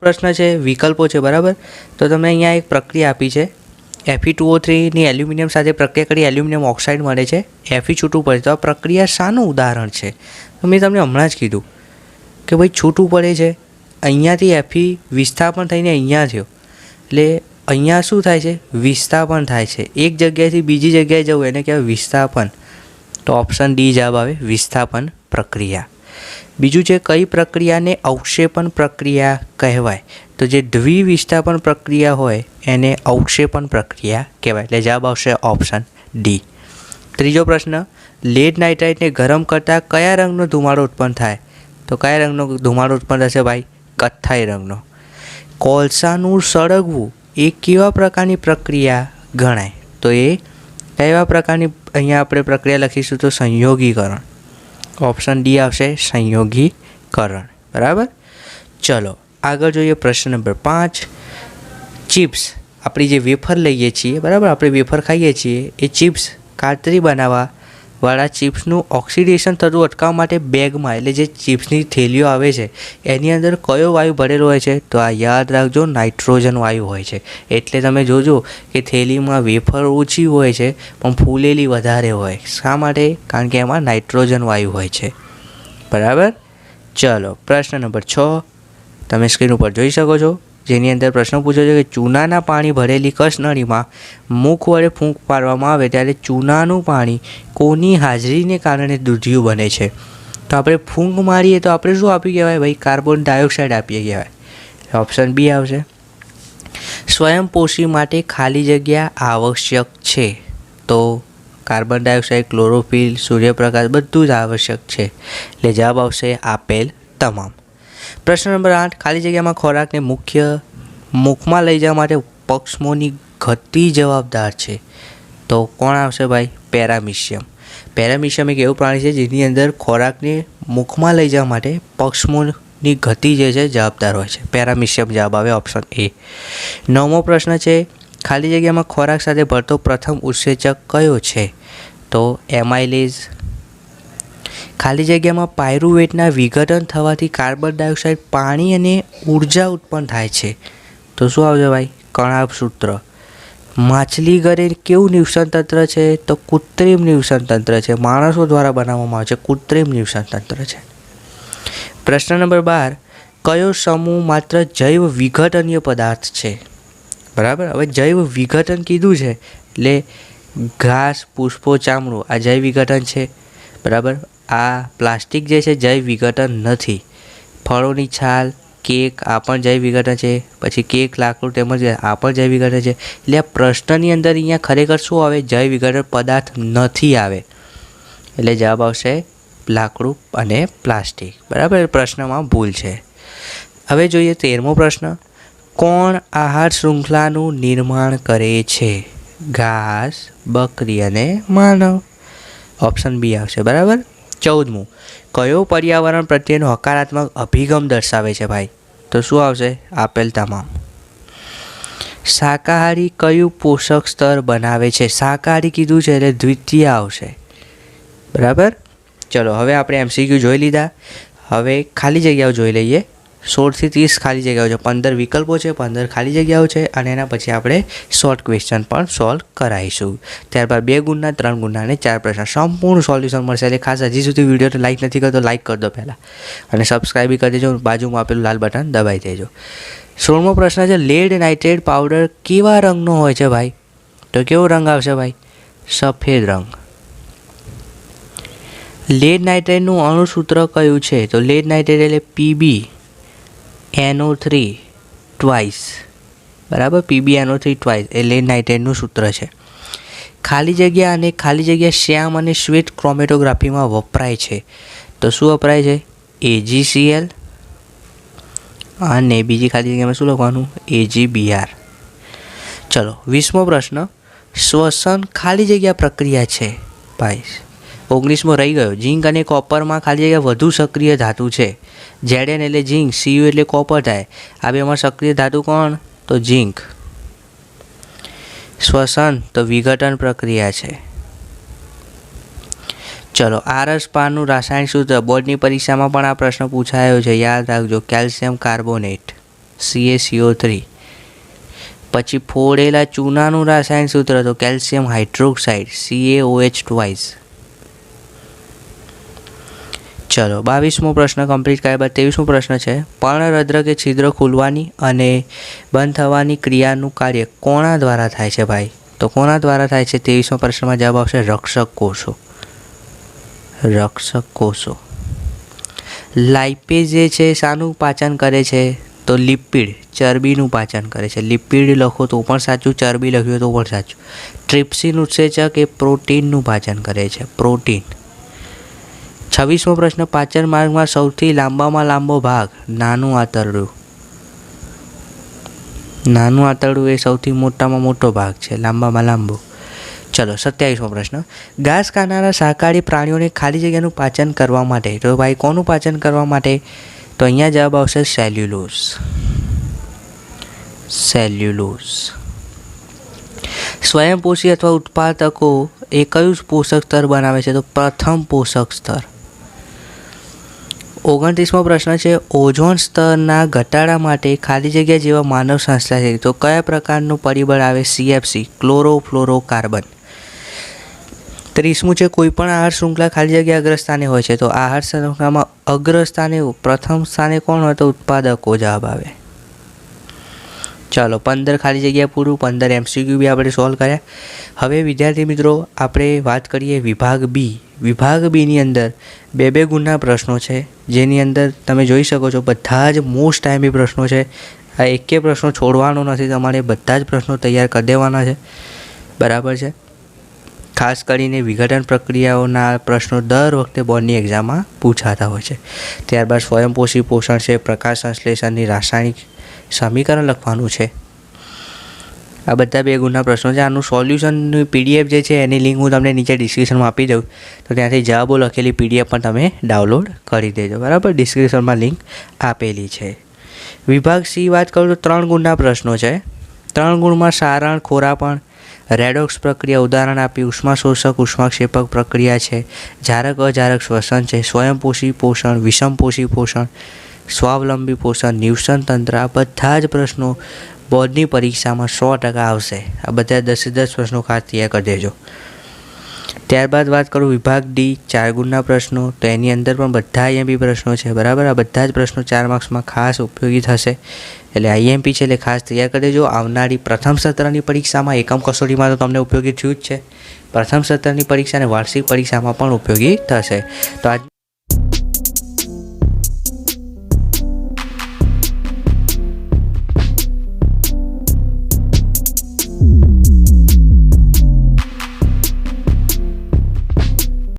પ્રશ્ન છે વિકલ્પો છે બરાબર. તો તમે અહીંયા એક પ્રક્રિયા આપી છે Fe2O3ની એલ્યુમિનિયમ સાથે પ્રક્રિયા કરી એલ્યુમિનિયમ ઓક્સાઇડ મળે છે, Fe છૂટું પડે. તો આ પ્રક્રિયા શાનું ઉદાહરણ છે? તો મેં તમને હમણાં જ કીધું કે ભાઈ છૂટું પડે છે, અહીંયાથી Fe વિસ્થાપન થઈને અહીંયા થયો, એટલે અહીંયા શું થાય છે? વિસ્થાપન થાય છે. એક જગ્યાએથી બીજી જગ્યાએ જવું એને કહેવાય વિસ્થાપન. તો ઓપ્શન ડી જવાબ આવે, વિસ્થાપન પ્રક્રિયા. બીજું છે કઈ પ્રક્રિયાને અવક્ષેપણ પ્રક્રિયા કહેવાય? તો જે દ્વિવિસ્થાપન પ્રક્રિયા હોય એને અવક્ષેપણ પ્રક્રિયા કહેવાય. એટલે જવાબ આવશે ઓપ્શન ડી. ત્રીજો પ્રશ્ન, લેડ નાઇટ્રાઇટને ગરમ કરતાં કયા રંગનો ધુમાડો ઉત્પન્ન થાય? તો કયા રંગનો ધુમાડો ઉત્પન્ન થશે ભાઈ? કથ્થાઈ રંગનો. કોલસાનું સળગવું એ કેવા પ્રકારની પ્રક્રિયા ગણાય? તો એ કેવા પ્રકારની અહીંયા આપણે પ્રક્રિયા લખીશું? તો સંયોગીકરણ. ઓપ્શન ડી આવશે, સંયોગીકરણ. બરાબર. ચલો આગળ જોઈએ પ્રશ્ન નંબર 5. ચિપ્સ, આપણી જે વેફર લઈએ છીએ બરાબર, આપણે વેફર ખાઈએ છીએ, એ ચિપ્સ કાતરી બનાવવાવાળા ચિપ્સનું ઓક્સિડેશન થતું અટકાવવા માટે બેગમાં, એટલે જે ચિપ્સની થેલીઓ આવે છે એની અંદર કયો વાયુ ભરેલો હોય છે? તો આ યાદ રાખજો, નાઇટ્રોજન વાયુ હોય છે. એટલે તમે જોજો કે થેલીમાં વેફર ઓછી હોય છે પણ ફૂલેલી વધારે હોય. શા માટે? કારણ કે એમાં નાઇટ્રોજન વાયુ હોય છે. બરાબર. ચલો પ્રશ્ન નંબર 6 તમે સ્ક્રીન ઉપર જોઈ શકો છો, જેની અંદર પ્રશ્ન પૂછ્યો છે કે ચૂનાના પાણી ભરેલી કસનળીમાં મુખ વડે ફૂંક પાડવામાં આવે ત્યારે ચૂનાનું પાણી કોની હાજરીને કારણે દૂધિયું બને છે? તો આપણે ફૂંક મારીએ તો આપણે શું આપી કહેવાય ભાઈ? કાર્બન ડાયોક્સાઇડ આપીએ કહેવાય. ઓપ્શન બી આવશે. સ્વયંપોષી માટે ખાલી જગ્યા આવશ્યક છે? તો કાર્બન ડાયોક્સાઇડ, ક્લોરોફિલ, સૂર્યપ્રકાશ બધું જ આવશ્યક છે. એટલે જવાબ આવશે આપેલ તમામ. પ્રશ્ન નંબર 8, ખાલી જગ્યામાં ખોરાકને મુખમાં લઈ જવા માટે પક્ષમોની ગતિ જવાબદાર છે? તો કોણ આવશે ભાઈ? પેરામિશિયમ. પેરામિશિયમ એક એવું પ્રાણી છે જેની અંદર ખોરાકને મુખમાં લઈ જવા માટે પક્ષમોની ગતિ જે છે જવાબદાર હોય છે. પેરામિશિયમ જવાબ આવે, ઓપ્શન એ. 9મો પ્રશ્ન છે, ખાલી જગ્યામાં ખોરાક સાથે ભળતો પ્રથમ ઉત્સેચક કયો છે? તો એમાઇલેઝ. ખાલી જગ્યામાં પાયરુવેટના વિઘટન થવાથી કાર્બન ડાયોક્સાઇડ, પાણી અને ઉર્જા ઉત્પન્ન થાય છે. તો શું આવશે ભાઈ? કણાભ સૂત્ર. માછલી ઘરે કેવું નિવસન તંત્ર છે? તો કૃત્રિમ નિવસન તંત્ર છે. માણસો દ્વારા બનાવવામાં આવે છે, કૃત્રિમ નિવસન તંત્ર છે. પ્રશ્ન નંબર 12, કયો સમૂહ માત્ર જૈવ વિઘટનીય પદાર્થ છે? બરાબર. હવે જૈવ વિઘટન કીધું છે એટલે ઘાસ, પુષ્પો, ચામડું આ જૈવ વિઘટન છે. બરાબર. આ પ્લાસ્ટિક જે છે જૈવ વિઘટન નથી. ફળોની છાલ, કેક આ પણ જૈવ વિઘટન છે. પછી કેક, લાકડું તેમજ આ પણ જૈવ વિઘટન છે. એટલે આ પ્રશ્નની અંદર અહીંયા ખરેખર શું આવે? જૈવ વિઘટન પદાર્થ નથી આવે. એટલે જવાબ આવશે લાકડું અને પ્લાસ્ટિક. બરાબર. પ્રશ્નમાં ભૂલ છે. હવે જોઈએ 13મો પ્રશ્ન, કોણ આહાર શૃંખલાનું નિર્માણ કરે છે? ઘાસ, બકરી અને માનવ. ઓપ્શન બી આવશે. બરાબર. 14મું, કયો પર્યાવરણ પ્રત્યેનો હકારાત્મક અભિગમ દર્શાવે છે ભાઈ? તો શું આવશે? આપેલ તમામ. શાકાહારી કયું પોષક સ્તર બનાવે છે? શાકાહારી કીધું છે એટલે દ્વિતીય આવશે. બરાબર. ચલો હવે આપણે MCQ જોઈ લીધા. હવે ખાલી જગ્યાઓ જોઈ લઈએ. 16 થી 30 ખાલી જગ્યાઓ છે, 15 વિકલ્પો છે, 15 ખાલી જગ્યાઓ છે અને એના પછી આપણે શોર્ટ ક્વેશ્ચન પણ સોલ્વ કરાવીશું. ત્યારબાદ 2 ગુણના, 3 ગુણના અને 4 પ્રશ્ન સંપૂર્ણ સોલ્યુશન મળશે. એટલે ખાસ હજી સુધી વિડીયોને લાઇક નથી કરતો, લાઇક કરી દો પહેલાં, અને સબસ્ક્રાઈબ કરી દેજો. બાજુમાં આપેલું લાલ બટન દબાવી દેજો. 16મો પ્રશ્ન છે, લેડ નાઇટ્રેટ પાવડર કેવા રંગનો હોય છે ભાઈ? તો કેવો રંગ આવશે ભાઈ? સફેદ રંગ. લેડ નાઇટ્રેટનું અણુસૂત્ર કયું છે? તો લેડ નાઇટ્રેટ એટલે PbNO3 ટ્વાઇસ. બરાબર. PbNO3 ટ્વાઇસ એ લેડ નાઇટ્રેટનું સૂત્ર છે. ખાલી જગ્યા અને ખાલી જગ્યા શ્યામ અને શ્વેત ક્રોમેટોગ્રાફીમાં વપરાય છે? તો શું વપરાય છે? AgCl અને બીજી ખાલી જગ્યામાં શું લખવાનું? AgBr. ચલો 20મો પ્રશ્ન, શ્વસન ખાલી જગ્યા પ્રક્રિયા છે ભાઈ? 19મો રહી ગયો, ઝીંક અને કોપરમાં ખાલી જગ્યા વધુ સક્રિય ધાતુ છે. Zn એટલે ઝીંક, Cu એટલે કોપર થાય. આ બેમાં સક્રિય ધાતુ કોણ? તો ઝીંક. શ્વસન તો વિઘટન પ્રક્રિયા છે. ચલો આરસ પારનું રાસાયણિક સૂત્ર બોર્ડની પરીક્ષામાં પણ આ પ્રશ્ન પૂછાયો છે, યાદ રાખજો. Calcium carbonate. CaCO3. પછી ફોડેલા ચૂનાનું રાસાયણ સૂત્ર તો કેલ્શિયમ હાઇડ્રોક્સાઇડ CaOH ટ્વાઇસ. ચલો 22મો પ્રશ્ન કમ્પ્લીટ કર્યા બાદ 23મો પ્રશ્ન છે, પર્ણરંધ્ર કે છિદ્ર ખુલવાની અને બંધ થવાની ક્રિયાનું કાર્ય કોના દ્વારા થાય છે ભાઈ? તો કોના દ્વારા થાય છે? 23મા પ્રશ્નમાં જવાબ આવશે રક્ષક કોષો. રક્ષક કોષો. લાઇપેઝ જે છે શાનું પાચન કરે છે? તો લિપિડ, ચરબીનું પાચન કરે છે. લિપિડ લખો તો પણ સાચું, ચરબી લખ્યું તો પણ સાચું. ટ્રિપ્સિન ઉત્સેચક એ પ્રોટીનનું પાચન કરે છે, પ્રોટીન. 26મો પ્રશ્ન, પાચન માર્ગમાં સૌથી લાંબામાં લાંબો ભાગ નાનું આંતરડું. નાનું આંતરડું એ સૌથી મોટામાં મોટો ભાગ છે, લાંબામાં લાંબો. ચલો 27મો પ્રશ્ન, ઘાસ ખાનારા શાકાહારી પ્રાણીઓને ખાલી જગ્યાનું પાચન કરવા માટે, તો ભાઈ કોનું પાચન કરવા માટે? તો અહીંયા જવાબ આવશે સેલ્યુલોઝ. સેલ્યુલોઝ. સ્વયંપોષી અથવા ઉત્પાદકો એ કયું પોષક સ્તર બનાવે છે? તો પ્રથમ પોષક સ્તર. 29મો પ્રશ્ન છે, ઓઝોન સ્તરના ઘટાડા માટે ખાલી જગ્યા જેવા માનવ સંશ્લેષણ છે તો કયા પ્રકારનું પરિબળ આવે? CFC, chlorofluorocarbon. 30મું છે, કોઈપણ આહાર શૃંખલા ખાલી જગ્યા અગ્રસ્થાને હોય છે તો આહાર શૃંખલામાં અગ્રસ્થાને પ્રથમ સ્થાને કોણ હોય? તો ઉત્પાદકો જવાબ આવે. ચાલો 15 ખાલી જગ્યા પૂરું, 15 MCQ બી આપણે સોલ્વ કર્યા. હવે વિદ્યાર્થી મિત્રો આપણે વાત કરીએ વિભાગ બી. વિભાગ બીની અંદર 2 ગુણના પ્રશ્નો છે, જેની અંદર તમે જોઈ શકો છો બધા જ મોસ્ટ ટાઈમી પ્રશ્નો છે. આ એકે પ્રશ્નો છોડવાનો નથી, તમારે બધા જ પ્રશ્નો તૈયાર કરી દેવાના છે, બરાબર છે. ખાસ કરીને વિઘટન પ્રક્રિયાઓના પ્રશ્નો દર વખતે બોર્ડની એક્ઝામમાં પૂછાતા હોય છે. ત્યારબાદ સ્વયંપોષી પોષણ છે, પ્રકાશ સંશ્લેષણની રાસાયણિક સમીકરણ લખવાનું છે. આ બધા 2 ગુણના પ્રશ્નો છે. આનું સોલ્યુશનની PDF જે છે એની લિંક હું તમને નીચે ડિસ્ક્રિપ્શનમાં આપી દઉં, તો ત્યાંથી જવાબો લખેલી PDF પણ તમે ડાઉનલોડ કરી દેજો, બરાબર. ડિસ્ક્રિપ્શનમાં લિંક આપેલી છે. વિભાગ સી વાત કરું તો 3 ગુણના પ્રશ્નો છે. 3 ગુણમાં સારણ, ખોરાપણ, રેડોક્સ પ્રક્રિયા ઉદાહરણ આપી, ઉષ્માશોષક ઉષ્માક્ષેપક પ્રક્રિયા છે, જારક અજારક શ્વસન છે, સ્વયંપોષી પોષણ, વિષમપોષી પોષણ, સ્વાવલંબી પોષણ, નિવસન તંત્ર. આ બધા જ પ્રશ્નો બોર્ડની પરીક્ષામાં 100% આવશે. આ બધા 10 પ્રશ્નો ખાસ તૈયાર કરી દેજો. ત્યારબાદ વાત કરું વિભાગ ડી, 4 ગુણના પ્રશ્નો, તો એની અંદર પણ બધા IMP પ્રશ્નો છે, બરાબર. આ બધા જ પ્રશ્નો 4 માર્ક્સમાં ખાસ ઉપયોગી થશે, એટલે IMP છે એટલે ખાસ તૈયાર કરી દેજો. આવનારી પ્રથમ સત્રની પરીક્ષામાં, એકમ કસોટીમાં તો તમને ઉપયોગી થયું જ છે, પ્રથમ સત્રની પરીક્ષા અને વાર્ષિક પરીક્ષામાં પણ ઉપયોગી થશે. તો આજ